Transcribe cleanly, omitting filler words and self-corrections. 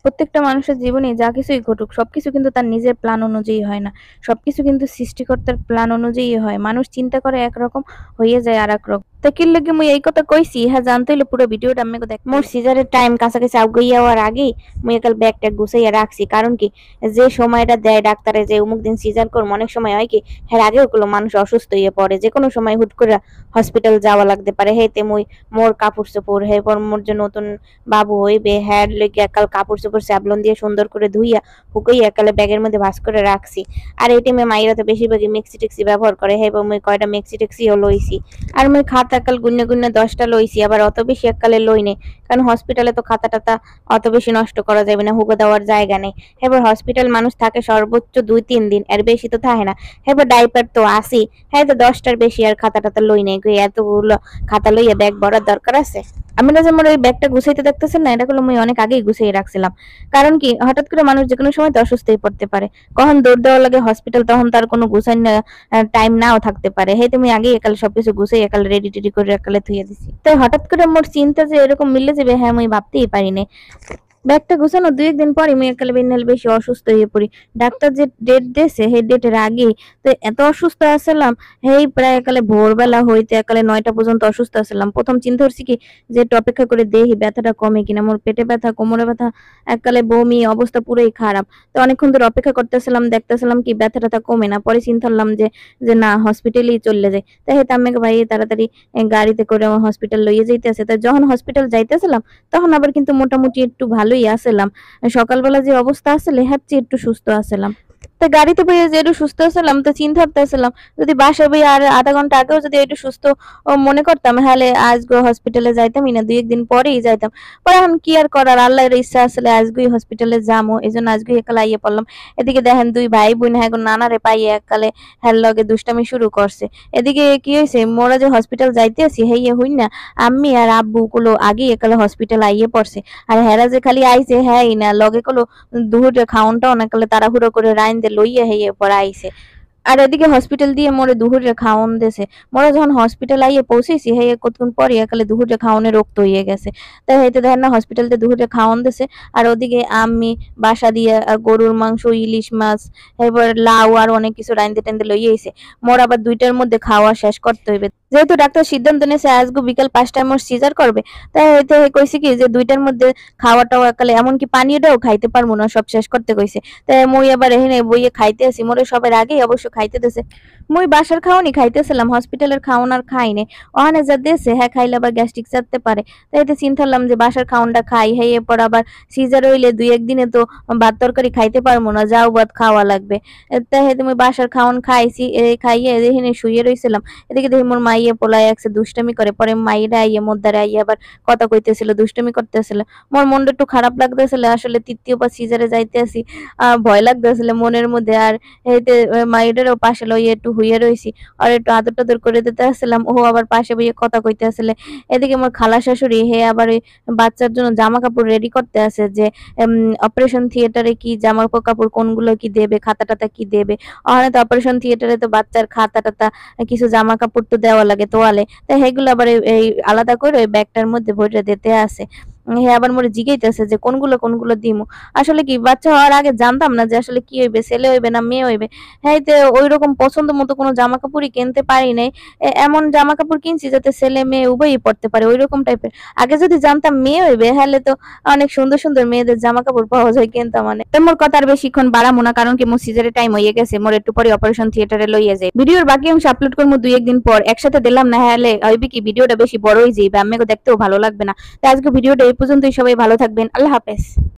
প্রত্যেকটা মানুষের জীবনে যা কিছুই ঘটুক সবকিছু কিন্তু তার নিজের প্ল্যান অনুযায়ী হয় না। সবকিছু কিন্তু সৃষ্টিকর্তার প্ল্যান অনুযায়ী হয়। মানুষ চিন্তা করে একরকম, হইয়া যায় আরেক রকম। তো কির লেগে মুই এই কথা কইছি হ্যাঁ, জানতে হইলে পুরো ভিডিওটা আমাকে দেখ। মোর সিজারের টাইম কাছাকাছি আগাইয়া হওয়ার আগেই মুই একাল ব্যাগ ট্যাগ গুছাইয়া রাখছি। কারণ কি, যে সময়টা দেয় ডাক্তারে যে অমুক দিন সিজার করবো, অনেক সময় হয় কি হ্যাঁ আগেও ওগুলো মানুষ অসুস্থ হয়ে পড়ে, যে কোনো সময় হুট করে হসপিটাল যাওয়া লাগতে পারে। হেতে মুই মোর কাপড় চোপড় পর মোর যে নতুন বাবু হইবে হ্যার লইগে একাল কাপড় চোপড় স্যাবলন দিয়ে সুন্দর করে ধুইয়া হুকাইয়া একালে ব্যাগের মধ্যে ভাঁজ করে রাখছি। আর এই টাইমে মাইরা তো বেশিরভাগই মেক্সি টেক্সি ব্যবহার করে, হ্যাঁ মুই কয়টা মেক্সি টেক্সিও লইছি। আর মুই খাতা একাল গুনে গুনে 10টা লইছি, আবার অত বেশি একালে লই নেই, কারণ হসপিটালে তো খাতা টাতা অত বেশি নষ্ট করা যাবে না, হুগো দেওয়ার জায়গা নেই। এবার হসপিটাল মানুষ থাকে সর্বোচ্চ 2-3 দিন, এর বেশি তো থাকে না। এবার ডাইপার তো আসি, হ্যাঁ তো 10টার বেশি আর খাতা টাতা লই নেই, এতগুলো খাতা লইয়া ব্যাগ ভরার দরকার আছে? আমি না যেমন ওই ব্যাগটা গুছাইতে দেখতেছেন না, এটা গুলো মুই অনেক আগেই গুছিয়ে রাখছিলাম। কারণ কি, হঠাৎ করে মানুষ যে কোনো সময় তো অসুস্থ হয়ে পড়তে পারে, কখন দৌড় দেওয়া লাগে হসপিটাল, তখন তার কোনো গুছাই টাইম নাও থাকতে পারে। hey তুমি আগেই একালে সবকিছু গুছাই একালে রেডি টেডি করে একালে থুয়ে দিছি। তাই হঠাৎ করে মোর চিন্তা যে এরকম মিলে যাবে, হ্যাঁ মুই ভাবতেই পারিনি। ব্যাগটা গুছানো 2-1 দিন পরে মুই একালে বেশি অসুস্থ হয়ে পড়ি। ডাক্তার যে ডেট দিয়েছে সেই ডেটের আগেই তো এত অসুস্থ আছিলাম, এই প্রায় একালে ভোরবেলা হইতে একালে 9টা পর্যন্ত অসুস্থ আছিলাম। প্রথম চিন্তা করছি কি, যে একটু অপেক্ষা করে দেখি ব্যথাটা কমে কিনা। মোর পেটে ব্যথা, কোমরে ব্যথা, একালে বমি, অবস্থা পুরোই খারাপ। তো অনেকক্ষণ ধরে অপেক্ষা করতেছিলাম, দেখতেছিলাম কি ব্যথা ট্যাথা কমে না। পরে চিন্তা করলাম যে যে না, হসপিটালেই চলে যায়। তাই হেতে আম্মাকে ভাই তাড়াতাড়ি গাড়িতে করে হসপিটাল লইয়ে যাইতেছে। তাই যখন হসপিটাল যাইতেছিলাম তখন আবার কিন্তু মোটামুটি একটু ভালোই আছিলাম। সকালবেলা যে অবস্থা আছিল এর চেয়ে একটু সুস্থ আছিলাম। তো গাড়িতে বইয়া যে একটু সুস্থ ছিলাম, তো চিন্তা করতেছিলাম যদি বাসা বই আর আধা ঘন্টা আগেও যদি একটু সুস্থ মনে করতাম, তাহলে আজকে হসপিটালে যাইতামই না, 2-1 দিন পরেই যাইতাম। পরে এখন কি আর করার, আল্লাহর ইচ্ছা আসলে আজকেই হসপিটালে যামো, এই জন্য আজকেই একালে আইয়ে পড়লাম। এদিকে দেখেন 2 ভাই বোন হ্যাঁ নানারে পাইয়ে একালে হ্যার লগে দুষ্টামি শুরু করছে। এদিকে কি হয়েছে, মোরা যে হসপিটাল যাইতে আছি হেইয়ে হই না, আম্মি আর আব্বু গুলো আগেই একালে হসপিটাল আইয়ে পড়ছে। আর হেরা যে খালি আইছে হ্যাঁ না, লগে কলো দুহুরে খাওনটাও না কালে তাড়াহুড়ো করে রাইন দে লইয়া হেয়ে পরে আইছে। আর এদিকে হসপিটাল দিয়ে মোরে দুহুরে খাওন দিছে। মোরা যখন হসপিটাল আইয়ে পৌঁছেছি হে কতক্ষণ পরে একালে দুহুরে খাওনে রক্ত হয়ে গেছে। তাই হইতে দেখেন না হসপিটাল দিয়ে দুহুরে খাওন দিছে। আর ওদিকে আমি বাসা দিয়ে গরুর মাংস, ইলিশ মাছ, এবার লাউ আর অনেক কিছু রাইন্দে টেন্দে লইয়ে আইছে। মোর আবার 2টার মধ্যে খাওয়া শেষ করতে হইবে, যেহেতু ডাক্তার সিদ্ধান্ত নিয়েছে আজকে বিকাল 5টায় মোর সিজার করবে। তাই হইতে কইছে কি যে 2টার মধ্যে খাওয়াটাও একালে, এমনকি পানীয়টাও খাইতে পারবো না, সব শেষ করতে কইছে। তাই মুই আবার এখানে বইয়ে খাইতে আসি, মোরে সবার আগেই অবশ্য খাইতে দিছে। মুই বাসার খাওয়ানি খাইতেছিলাম, হসপিটালের খাওন আর খাইনি। ওখানে যা দিয়েছে হ্যাঁ খাইলে আবার গ্যাস্ট্রিক চাপতে পারে। তাই এতে চিন্তা করলাম যে বাসার খাওনটা খাই, হ্যাঁ এরপর আবার সিজার হইলে 2-1 দিনে তো ভাত তরকারি খাইতে পারবো না, যাও ভাত খাওয়া লাগবে। তাই হেতে মুই বাসার খাওন খাইছি, খাইয়ে এখানে শুয়ে রইছিলাম। এদিকে দেখি মোর মাইয়ে পোলায় একসে দুষ্টামি করে, পরে মাইরা আইয়ে মোদ্দারে আইয়ে আবার কথা কইতেছিল, দুষ্টামি করতেছিল। মোর মনটা একটু খারাপ লাগতেছিল, আসলে তৃতীয় বা সিজারে যাইতে আসি, ভয় লাগতেছিল মনের মধ্যে। আর এইতে মাইয়েরও পাশে লইয়ে একটু হুইয়ে রইছি, আর একটু আদর টাদর করে দিতে আসছিলাম, ও আবার পাশে বইয়ে কথা কইতে আসলে। এদিকে মোর খালা শাশুড়ি হে আবার ওই বাচ্চার জন্য জামা কাপড় রেডি করতে আছে, যে অপারেশন থিয়েটারে কি জামা কাপড় কোনগুলো কি দেবে, খাতা টাতা কি দেবে। ওখানে তো অপারেশন থিয়েটারে তো বাচ্চার খাতা টাতা কিছু জামা কাপড় তো দেওয়া লাগে তোয়ালে, তাই সেগুলো আবার এই আলাদা করে ওই ব্যাগটার মধ্যে ভরে দিতে আছে। হে আবার মোরে জিগাইতেছে যে কোনগুলো কোনগুলো দিমু। আসলে কি বাচ্চা হওয়ার আগে জানতাম না যে আসলে কি হইবে, ছেলে হইবে না মেয়ে হইবে। হ্যাঁ তে ওইরকম পছন্দ মতো কোনো জামা কাপড়ই কিনতে পারি নাই। এমন জামা কাপড় কিনছি যাতে ছেলে মেয়ে উভয়ই পড়তে পারে, ওইরকম টাইপের। আগে যদি জানতাম মেয়ে হইবে তাহলে তো অনেক সুন্দর সুন্দর মেয়েদের জামা কাপড় পাওয়া যায় কিনতাম। মানে তো মোর কথা আর বেশিক্ষণ বাড়ামো না, কারণ কি মোর সিজারের টাইম হয়ে গেছে, মোর একটু পরে অপারেশন থিয়েটারে লইয়া যায়। ভিডিওর বাকি অংশ আপলোড করবো 2-1 দিন পর, একসাথে দিলাম না হলে হইবে কি ভিডিওটা বেশি বড় হয়ে যাবে, আমাকে দেখতেও ভালো লাগবে না। তো আজকে ভিডিওটা এই পর্যন্তই, সবাই ভালো থাকবেন, আল্লাহ হাফেজ।